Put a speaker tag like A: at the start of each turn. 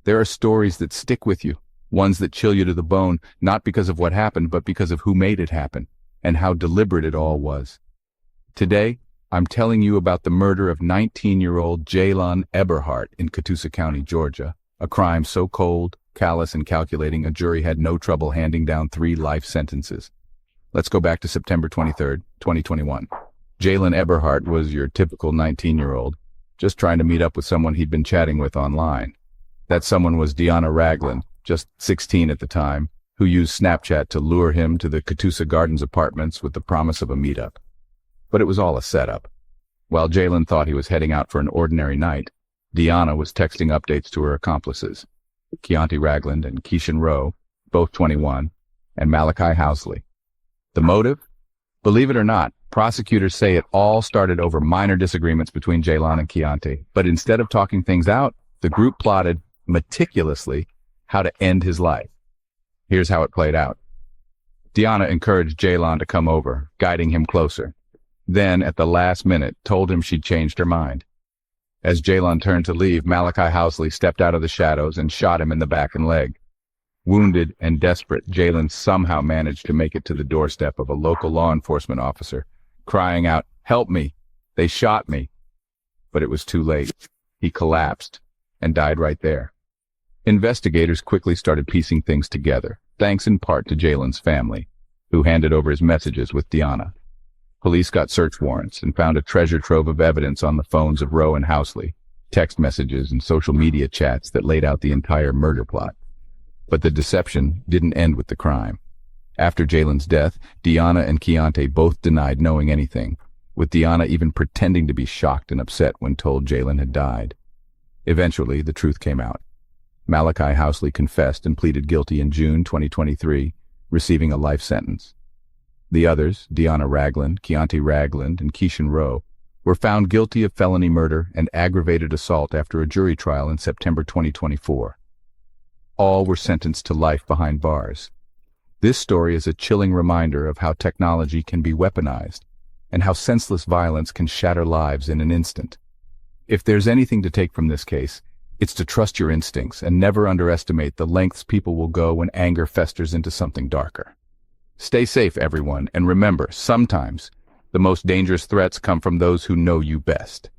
A: There are stories that stick with you, ones that chill you to the bone, not because of what happened, but because of who made it happen, and how deliberate it all was. Today, I'm telling you about the murder of 19-year-old Jaylon Eberhardt in Catoosa County, Georgia, a crime so cold, callous, and calculating a jury had no trouble handing down 3 life sentences. Let's go back to September 23, 2021. Jaylon Eberhardt was your typical 19-year-old, just trying to meet up with someone he'd been chatting with online. That someone was Deanna Ragland, just 16 at the time, who used Snapchat to lure him to the Catoosa Gardens apartments with the promise of a meetup. But it was all a setup. While Jaylon thought he was heading out for an ordinary night, Deanna was texting updates to her accomplices, Keontae Ragland and Keishan Rowe, both 21, and Malachi Housley. The motive? Believe it or not, prosecutors say it all started over minor disagreements between Jaylon and Keontae, but instead of talking things out, the group plotted meticulously how to end his life. Here's how it played out. Deanna encouraged Jaylon to come over, guiding him closer. Then, at the last minute, told him she'd changed her mind. As Jaylon turned to leave, Malachi Housley stepped out of the shadows and shot him in the back and leg. Wounded and desperate, Jaylon somehow managed to make it to the doorstep of a local law enforcement officer, crying out, "Help me! They shot me!" But it was too late. He collapsed and died right there. Investigators quickly started piecing things together, thanks in part to Jaylon's family, who handed over his messages with Deanna. Police got search warrants and found a treasure trove of evidence on the phones of Rowe and Housley, text messages and social media chats that laid out the entire murder plot. But the deception didn't end with the crime. After Jaylon's death, Deanna and Keontae both denied knowing anything, with Deanna even pretending to be shocked and upset when told Jaylon had died. Eventually, the truth came out. Malachi Housley confessed and pleaded guilty in June 2023, receiving a life sentence. The others, Deanna Ragland, Keontae Ragland, and Keishan Rowe, were found guilty of felony murder and aggravated assault after a jury trial in September 2024. All were sentenced to life behind bars. This story is a chilling reminder of how technology can be weaponized and how senseless violence can shatter lives in an instant. If there's anything to take from this case, it's to trust your instincts and never underestimate the lengths people will go when anger festers into something darker. Stay safe, everyone, and remember, sometimes the most dangerous threats come from those who know you best.